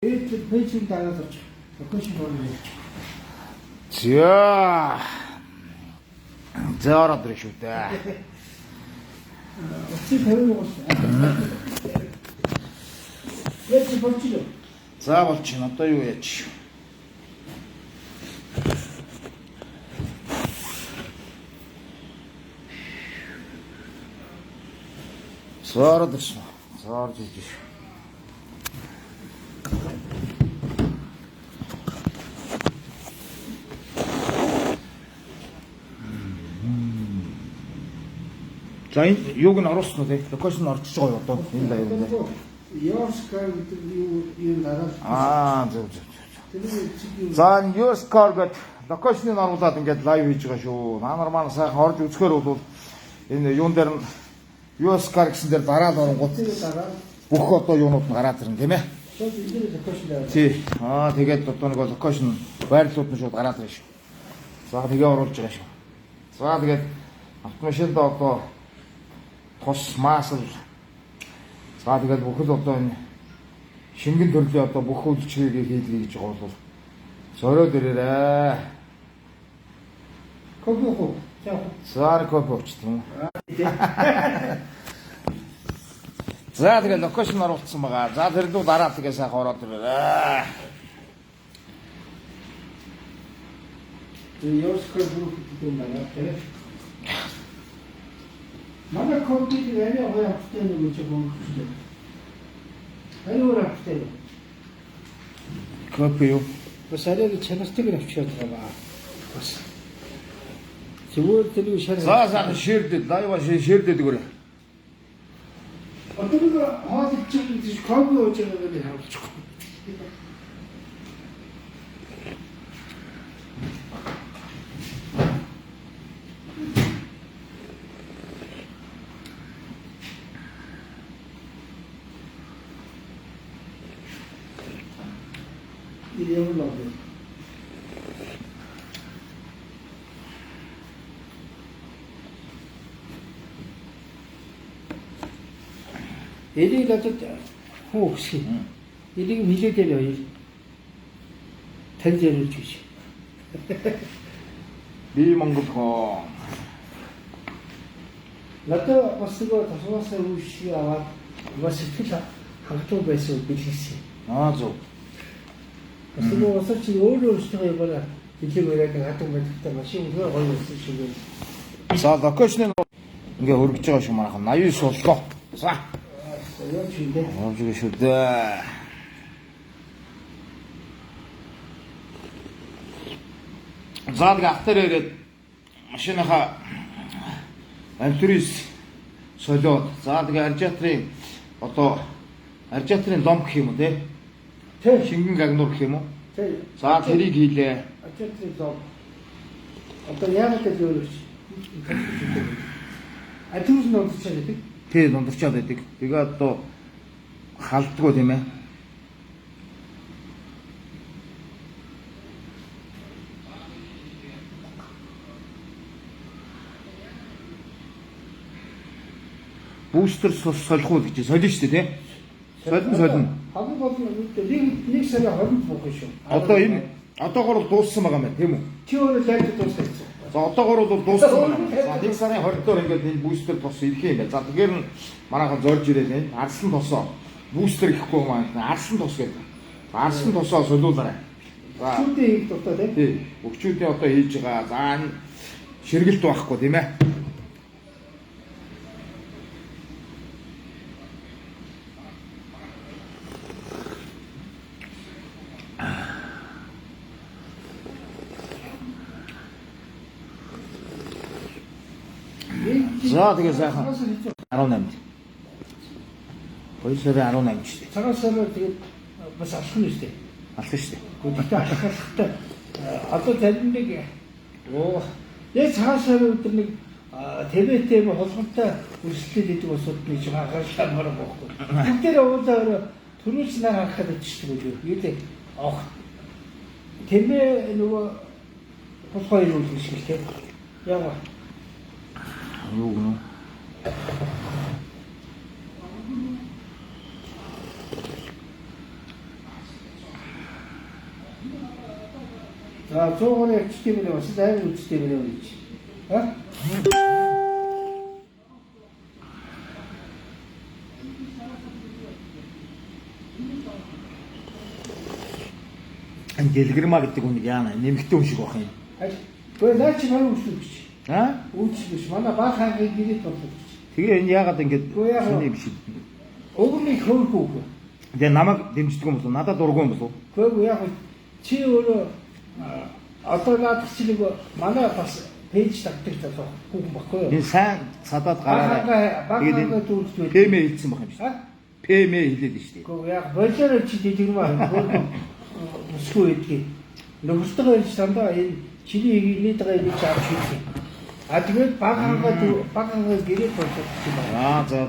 Пейжийг дагаад авчих. Локейшн орно. За ороод ирэх шүү дээ. Өчиг 50 гол. Яаж болчих вэ? За болчихно. Одоо юу яаж? Ороод ирсэн. Орж иж. За энэ юуг нь оруулсан уу те? Локейшн орчиж байгаа юу одоо энэ даяар нь. Yourskar гэдэг юу дараа. Зөв. За энэ Yourskar гэдэг локейшнийг оруулаад ингээд лайв хийж байгаа шүү. Манай маань сайхан орж үзэхээр бол энэ юун дээр нь Yourskar гэсэн дээр дараад оронгууд бүх одоо юунууд нь гараад ирнэ тийм ээ. Шууд энэ локейшн дээр. Тий. Тэгээд одоо нэг локейшн байрлууд нь шууд гараад ирнэ шүү. За тэгээ оруулж байгаа шүү. За тэгээд автомашинд одоо тос маасл. За тэгээд бүхэл одоо энэ шингэн төрлийн одоо бүх үйлчлэгийг хийлгэй гэж байгаа бол зориод ирээрээ. Копио. За копиочтон. За тэгээд локейшн оруулсан байгаа. За тэр дүү дараа тэгээ сайхан ороод ирээрээ. Yourskar group гэдэг юм байна тийм. Манай компьютер арай гоё авахтай нэг юм шиг байна. Аюур авахтай. Копио. Бас арай чанартайг авчихад байгаа. Бас. Зүгээр тэр шар. За ширдэд лайва ширдэд гөрөө. Одоо нэг хоол чинь компьютер ууж байгаа гэдэг харуулчих. 이름을 넣어요. 애들이 가서 혹시 이렇게 밀려대려 단제를 주시. 미망급호. 나도 버스가 다소와서 우시아와 버스 피자 학교 배서 빌리시. 좋. 그리고 어차피 오히려 시도해보라. 이렇게 뭐랄까 같은 거 듣다 마시고 그걸 걸렸으시고. За локейшнийг ингээ өргөж байгаа шүү манайхан 89 боллоо. За. 여기 주인데. Орж ирэх шүү дээ. За тэгээ автаар ирээд машиныхаа антурис солиод. За тэгээ радиаторын одоо радиаторын лом гэх юм уу те? Тэ. Шингэн гагнуур гэх юм уу? Тэ. За тэрийг хийлээ. 어쨌든 어떤 야간까지 오르지. 아트무슨 어떻게 쳐야 돼? Тий дундурчаад байдаг. Тэгээ одоо халддгоо тийм ээ. Бустер солих уу гэж солино шүү дээ тий. Солино. 하긴 거기 нэг сая 20 буух шүү. Одоогоор бол дууссан байгаа юм тийм үү? Тиймээ лайт дууссан. За одоогоор бол дууссан байна. За 1 сарын 20-доор ингээд энэ бустер тос ирэх юм байна. За тэгэхээр нь манайхан зорж ирээд энэ арслан тосоо бустер ихгүй маань арслан тос гэдэг. Арслан тосоо солиулаарай. За Чүүдээ их дутаа тийм. тий. Өгчүүдийн одоо хийж байгаа. За энэ ширгэлт байхгүй тийм ээ. За тэгээ сайхан 18-нд. 2 сарын 18-нд шүү дээ. цагаасаар тэгээд бас алах нь шүү дээ. Алах шүү дээ. Гэхдээ алхахтай одоо зарим нэг яг цагаасаар өдөр нэг ТВ холбоотой үйлчлэл гэдэг усуд нэг жоо анхаарал мараа байхгүй. Бүгдээрээ уулзаа төрүүлж нар харахад ичдэг үү? Юу авах. ТВ нөгөө холбоотой үйлчлэл тийм. Яг юу гэнэ? За 100 явчтэй мөрөө бас амар үстэй мөрөө гэж. Аа? Ан дэлгэрмаа гэдэг үнийг яана нэмэгтэй хүн шиг байх юм. Гэхдээ наа чи манай үслэгч. Аа? Үслэгч манай баг хагийн гэрээ толгож. Тэгээ энэ яагаад ингэж Үгүй яагаад? шиний биш юм. Өвгний хөрхөө. Тэгээ намайг дэмждэг юм болов надад дургүй юм болов. Гэхдээ яг чи өөрөө одоо наадах чи нэг манай бас пэйж татдаг таа хүүхэн баггүй юу? Энэ сайн цадаад гараарай. Тэгээд энэ зүйлс ПМ хэлсэн байх юм шүү. Аа? ПМ хэлээд нь шүү дээ. Гэхдээ яг болоор чи дэлгэрмаа өсгөө идэх. Нөгөөсдөө ирж дандаа энэ чиний нийт байгаа юм чам шийдсэн. А тэгээд баг хангаа гэрээ толгох юм байна. За.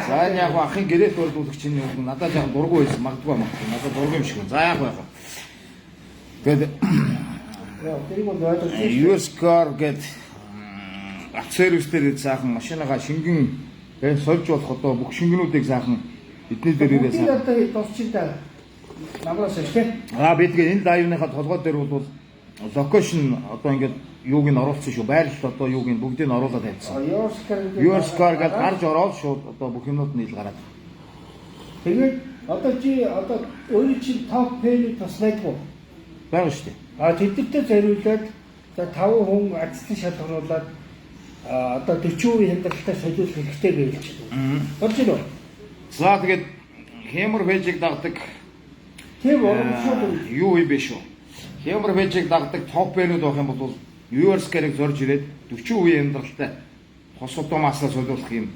За энэ яг ахын гэрээ төрүүлэгч нь юм надад яг дургүй байсан магадгүй. Надад дургүй юм шиг. За яг. Тэгээд Яа, тэрийг бодож USCar гээд акцервис дээр заахан машинагаа шингэн сольж болох одоо бүх шингэнүүдийг заахан эдний дээр ирээ сайн. сайн. Одоо тусчилтаа намраас шүү. Бидгээ энэ лайвныхаа толгой дээр бол локейшн одоо ингээд юуг нь оруулсан шүү. Байрлалт одоо юуг нь бүгдийг нь оруулаад тавьсан. USCar гээд гарч ороод шууд одоо бүх юмнууд нь ил гараад. Тэгээд одоо чи одоо өөрөө чи топ пэйж бас найдгүй. Байгаа шүү дээ. А тэдэртээ зориулаад за 5 хүн ажлын шалгаруулад одоо 40% хямдралтай солиулах хэрэгтэй гэж хэлж байна. Болж байна уу? За тэгээд хэмэр пэйжийг дагдаг тийм урамшгүй юу юм бэ шүү. Хэмэр пэйжийг дагдаг топ пэйнүүд байх юм бол USCar-ыг зорж ирээд 40% хямдралтай хос удамаасаа солиулах юм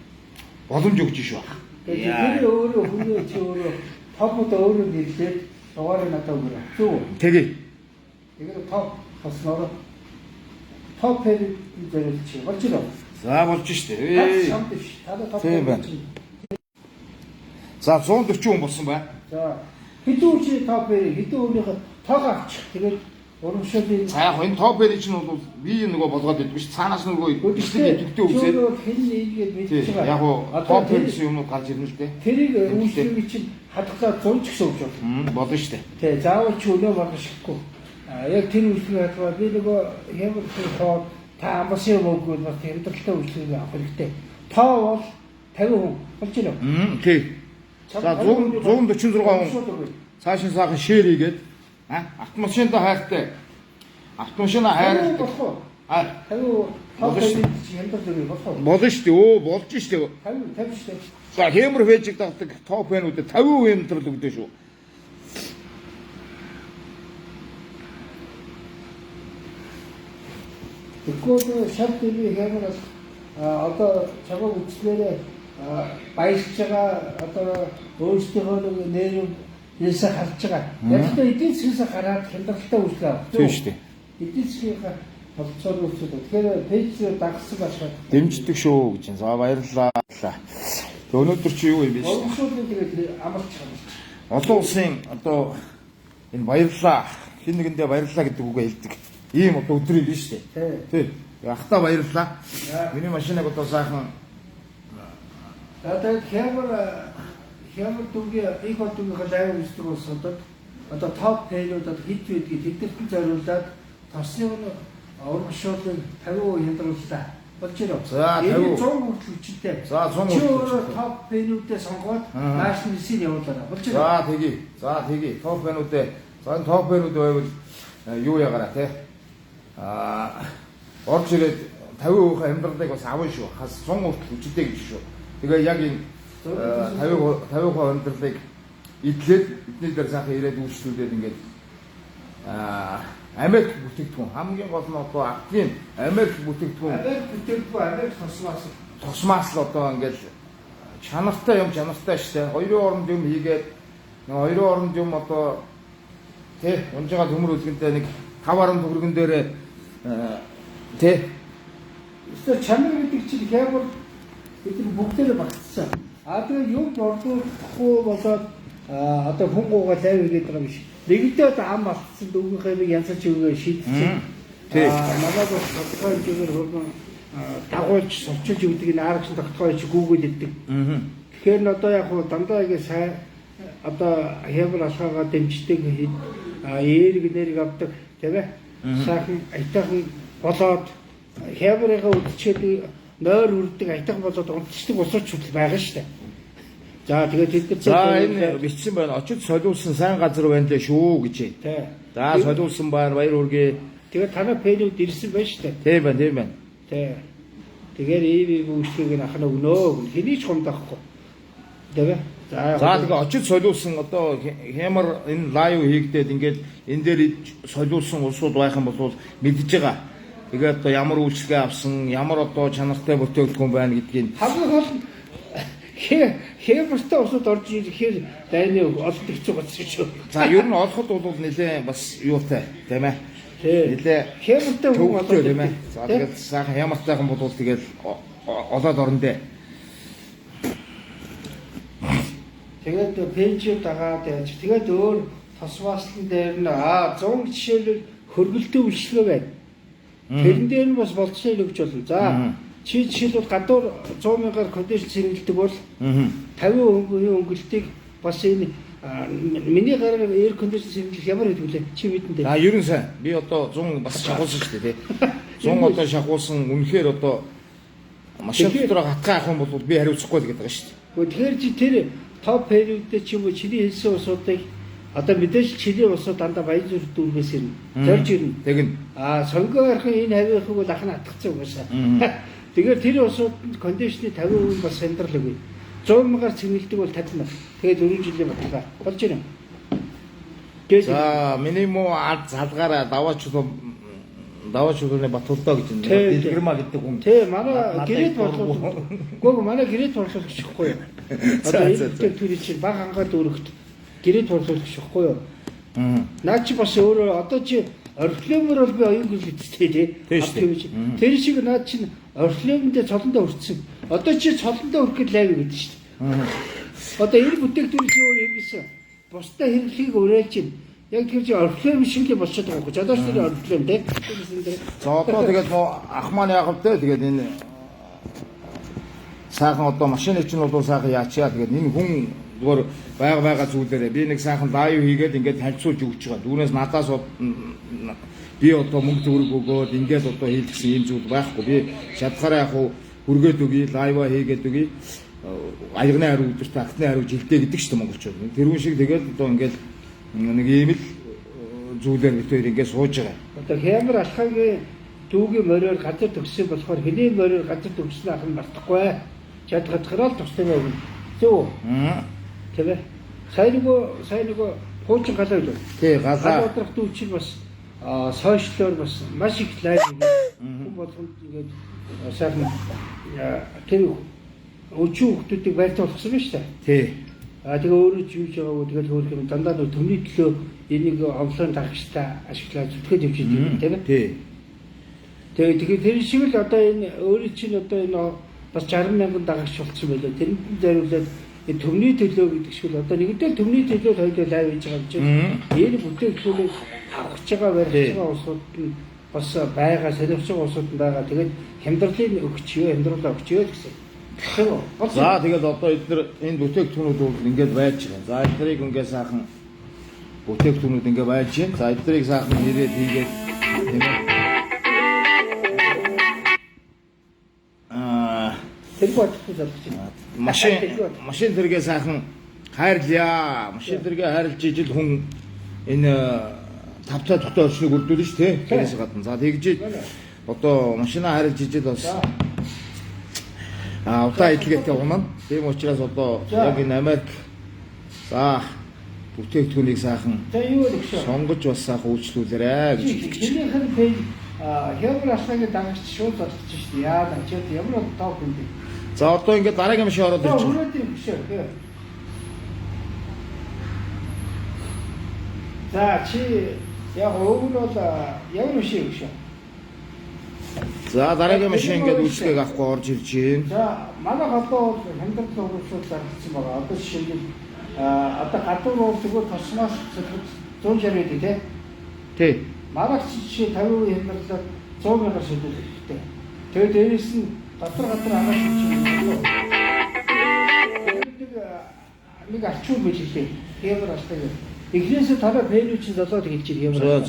боломж өгч шүү. Тэгээд өөрөө хүний чи өөрөө топод өөрөө нэрлээд дугаарыг надад өгөрөө. Зүг. Тэгээ. Тэгээд топ босноор топ пэйж зориулчих. Болж байна уу? За болж штэ. Самт биш. Та топ. Тийм байна. За 140 хүн болсон байна. За хэдэн үчи топ пэйж хэдэн өөрийнхөө тоог авчих. Тэгээд урамшуулын За яг энэ топ пэйж нь бол би нөгөө болгоод идэх биш. Цаанаас нөгөө идэвхтэй идэвхтэй үсээд. хэн ийгээд мэдчихэж байгаа. Яг топ пэйж юмнууд гарч ирнэ л дээ. Тэрийг үүсгэний чинь хадгалаад 100 ч гэсэн өгч болно. Болно штэ. Тэ заавал ч өнөө болгохгүй. Яг тэр үйлчлэг хадгалаа би нөгөө хямд тоо та амбас юм өгвөл бас хямдралтай үйлчлэг авах хэрэгтэй. Тоо бол 50 хүн болж байна. Тий. За 146 хүн цаашин саахан шеэр хийгээд автомашинтай хайртай. Автомашина хайр болох уу? 50 Болно шүү. хямдрал болох уу? болно штэ. Өө болж штэ. 50 шүү. За хэмэр пэйжийг дагдаг топ пэйнүүдэд 50% хямдрал өгдөө шүү. Тэгвэл шат TV хэмээс одоо чамаг үзлээрээ баярлж байгаа одоо өөрсдийнхөө нэг нэр хэлсэ харж байгаа. Яг л эдийн засгаас гараад хямдралтай үйлчлэг авах. Тийм шүү дээ. Эдийн засгийн болцоор үйлчлэг. Тэгэхээр пэйж дагсан башаа. Дэмждэг шүү гэж. За баярлалаа. Өнөөдөр чи юу юм бэ? Боловсруулалтыг тэгээд амарч байгаа. Олон улсын одоо энэ баярлалаа хин нэгэндээ баярлалаа гэдэг үгээ хэлдэг. Ийм одоо өдрийг биш үү? Тий. Ахта баярлалаа. Миний машиныг одоо сайхан Тэгээд хямд дүнгийн эко дүнгийн лайв үздэг болсон одоо топ пэйжуудад хит байдгийг тэдгэртэн зориулаад тосны урамшуулын 50% хямдрууллаа. Болж байна. За 50 100 хүртэл үчтэй. За 100 чи өөрөө топ пэйжүүдээ сонгоод наашнл листийг явуулаарай. Болж байна. За тэгье. За тэгье. Топ пэйнүүдээ. За энэ топ пэйнүүд байвал юу ягаараа те. Орж ирээд 50% хямдралыг бас авна шүү. Хас 100 хүртэл үчтэй гэж шүү. Тэгээ яг энэ 50% хямдралыг идлээд эдний дээр сайхан ирээд үйлчлүүлээд ингээд Америк бүтээгдэхүүн хамгийн гол нь одоо Африкийн Америк бүтээгдэхүүн Америк тусмаас л одоо ингээд чанартай штэ. Хоёрын оронд юм хийгээд хоёрын оронд юм одоо тий унжгаа төмөр үлгэнтэй нэг 5 төгрөгөн дээр тий өстө чанар гэдэг чинь хямд бидний бүгдээрээ багтсан. Тэгээд юм борлуулахгүй болоод одоо хүн гуугаа лайв хийгээд байгаа биш. Нэгдээ одоо ам алдсан дүүгийнхээ нэг янзч өгөө шийдсэн. Манай бол тодорхой хэмжээгээр хөргөн дагуулж сурчилж өгдөг энэ аргач тогтгооч Google гэдэг. Тэгэхээр н одоо яг дандаа ингэ сайн одоо хямд алхаагаа дэмждэг эерэг нэрийг авдаг тийм ээ. Сайхан айтайхан болоод хямрыгаа үдчихэд нойр үрдэг айтайхан болоод унтчихдаг усууч байгаа шүү дээ. За тэгээд тэд За энэ бичсэн байна. Очид солиулсан сайн газар байна лээ шүү гэж. тий. За солиулсан байна. Баяр хүргэе. Тэгээд танай пэйнүүд ирсэн байна шүү дээ. Тийм байна, тийм байна. Тий. Тэгэхээр EV бүсгийг ах нь өгнө. Хэний ч гомдохгүй. Тийм ээ. За тэгээ очид солиулсан одоо хямар энэ лайв хийгдээд ингээд энэ дээр солиулсан улсууд байх юм бол мэдж байгаа. Тэгээд одоо ямар үйлчлэгээ авсан, ямар одоо чанартай бүтээгдэхүүн байна гэдгийг хамгийн гол нь хэмэртэй усууд орж ирэхээр дайны олд хэцүү болсон шүү. за ер нь олоход бол нэлээ бас юутай тийм ээ. Тий. Нэлээ Хэмэртэй хүн олоод тийм ээ. За тэгээд сайхан хямартайхан бол тэгэл олоод орно дээ. Тэгээд пэйжүүд дагаад яаж тэгээд өөр тос бааслан дээр нь 100 жишээлбэл хөргөлтөө үйлчлэгээ байна. Тэрэн дээр нь бас болцсон өгч болно. За чи жишээлбэл гадуур 100 мянгаар кондишн сэргэлдэг бол 50% өнгөлтийг бас энэ миний гараар эйр кондишн сэргэлэх ямар гэдэг вэ? Чи мэдэн дээ. Ерөн сайн. Би одоо 100 бас шахуулсан шүү дээ тий. 100 одоо шахуулсан үнэхээр одоо машин дотор хатгаа авах юм бол би хариуцахгүй л гэдэг байгаа шүү дээ. Тэгэхээр чи тэр топ пэйжүүдтэй ч юм уу чиний хэлсэн усуудыг одоо мэдээж чиний усууд дандаа баян зүрх дүүргээс ирнэ. Зорж ирнэ. Тэгнь. Сонгоо харах энэ хавийнхыг бол ахна атгацсан угаасаа. Тэгэхээр тэр усууданд кондишны 50% бас сандрал өгье. 100 мянгаар цэнгэлдэг бол 50 мянга. Тэгээд 4 жилийн баталгаа болж ирнэ. За миний муу ад залгаараа даваачулны батулдаа гэж байна. Дэлгэрмаа гэдэг хүн. Тий, манай гэрээд борлуулах. Гүг манай гэрээд борлуулах шихгүй юу? Одоо энэ төрийн чинь баг ангаад өргөт гэрээд борлуулах шихгүй юу? Наа чи бас өөрөө одоо чи орхиломор бол би оюун гэл гэдтэй тий. Тэр шиг наад чинь орхиломонд цолондоо өртсөн. Одоо чи цолондоо өргөд лайв гэдэг шүү дээ. Одоо энэ бүтээгдэхүүн чи өөр хэрэгсэн. Бусдаа хэрэглэхийг уриалж байна. Яг тэр чинь орхилом шиг л болчиход байгаа юм. Жадаас тэр орхилом тий. За одоо тэгээд ах маань яах вэ? Тэгээд энэ сайхан одоо машины чинь бол сайхан яачаа. Тэгээд энэ хүн зүгээр байгаа зүйлээрээ би нэг сайхан лайв хийгээд ингээд танилцуулж өгч байгаа. Түүнээс надаас би одоо мөнгө төгрөг өгөөд ингээд одоо хийлгсэн юм зүйл байхгүй. Би шатгаараа яг хүргээд өгье, лайва хийгээд өгье. Аягны хариу өдөрт актны хариу жилдээ гэдэг чинь монголчууд. Тэрүүн шиг тэгээд одоо ингээд нэг ийм л зүйлээр битээр ингээд сууж байгаа. Одоо хямар алхагийн дүүгийн мориор газар төгссөн болохоор хэний мориор газар төгссөн ах нь мартахгүй. Чадгадгараа л тустай байв. Зөв. Тийм ээ. Сайн нөгөө хуучин галаа үү? Тий, галаа. Гадуур дүү чинь бас сошиалор бас маш их лайв хүн болгонд ингээд сайхан тэр өчүү хүмүүсийг байртуулсан байна шүү дээ. Тий. Тэгээ өөрөө ч юуж байгаагүй тэгээд хөөх юм дандаа нөө төмний төлөө энийг онлайн дагагчтай ашиглаад зүтгэж явж байгаа тийм ээ. Тий. Тэгээд тэр шиг л одоо энэ өөрөө чинь одоо энэ бас 60 мянган дагагч болчихсон байлаа. Тэрэнд зориулаад энэ төмний төлөө гэдэг шиг л одоо нэгдэл төмний төлөө хоёул лайв хийж байгаа юм чинь. Энэ бүтээгдэхүүнийг авах гэж байгаа барьж байгаа улсууд нь бас байгаа солиорч байгаа улсууд нь байгаа. Тэгээд хямдралыг өгчөө, хямдралаа өгчөө гэсэн. За тэгээд одоо эдгээр энэ бүтээгдэхүүнүүд бол ингээд байж байгаа. За эдгэрийг ингээд сайхан бүтээгдэхүүнүүд ингээд байж байна. За эдгэрийг сайхан нэрээд хийгээд тийм ээ. Тэр бодохгүй залгаж байна. Машин тэргээ сайхан хайрлаа. Машин тэргээ хайрлж ижил хүн энэ тавтай дотоо орчныг өрдүүлнэ шүү дээ. Тэрээс гадна. За тэгж одоо машина хайрлж ижил бас удаа идэлгээтэй унана. Тийм учраас одоо яг энэ Америк за бүтээгдэхүүнийг сайхан сонгож бас сайхан үйлчлүүлээрэ гэж хэлж байна. Чинийхэн пэйж хямар алхагийн дагагч шууд болгож шүү дээ. Яа дагчаад ямар топ юм бэ? За одоо ингээд дараагийн машин ороод ирж байна. Өөрөө биш үү? За чи яг өөр нь бол ямар машин вэ? За дараагийн машин ингээд үйлчлэгийг авахгүй орж ирж байна. За манай холбоо бол хямдрал ууршууд зарагдсан байгаа. Одоо жишээлбэл одоо гадуур бол зүгээр тосноос 160 гэдэг тий. Тий. Маргач жишээ 50% хямдралаад 100 мянгаар шилжүүлэх хэрэгтэй. Тэгээд дээрээс нь гадар агааш чинь нэг арчуу билээ. Хэмээр алтай. Эхнээсээ тараа фэнүү чи золоод хэлж ир юм. За.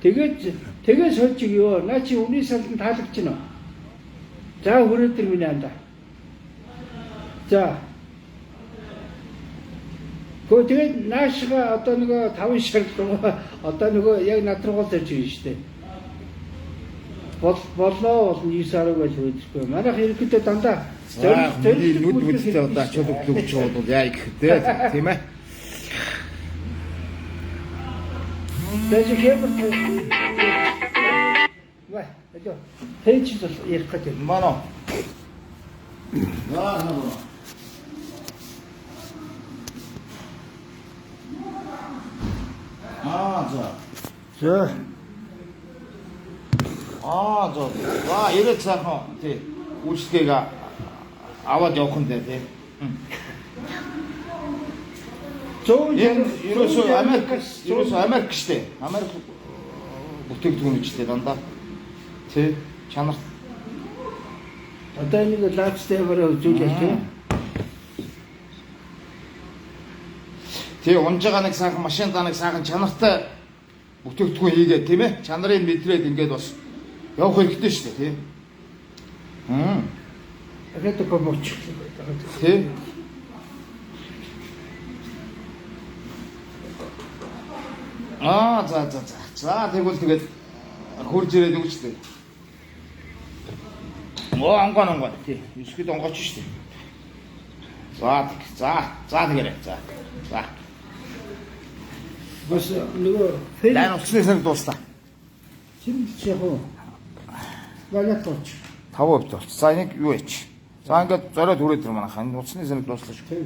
Тэгээд сольж ёо. Наа чи үний салд таалагч нь. За хүрээдэр минь анда. За. Тэгээд наашга одоо нөгөө 5 шардлага одоо нөгөө яг над руу зорж ирж штэ. Боллоо бол 9 10 байж үүдэхгүй. Манайх ерөнхийдөө дандаа нүд мүдтэй одоо ач холбогдол өгч байгаа бол яа их дээ тийм ээ. Даже хэмэр Вай, ажоо. Хээч бол ярих гэдэг. Мано. Наа. За. За, ирээд сайхан тий үйлчлэгийг аваад явах нь дээ тий. Ерөөсөө Америк штэ. Америк бүтээгдэхүүн штэ дандаа. Тий чанар. Одоо нэг лайфстайлаараа үзүүлээ тий. Тий унж байгаа нэг сайхан машин данаг сайхан чанартай бүтээгдэхүүн хийгээд тийм ээ. Чанарыг мэдрээд ингээд бас явах хэрэгтэй штэ тий. Это комоч. Тий. За тэгвэл тэгээд хурж ирээд өгчтэй. Онгон тий. Юусгэд онгооч штэ. За тэгээрэй. За. Бас нөгөө Дан уцснаас дуустаа. Чимч яг уу. Галаточ. 5% болчих. За энийг юу яач? За ингээд зориод хүрээд ир манайхаа. Уцсны санаг дууслаа шүү.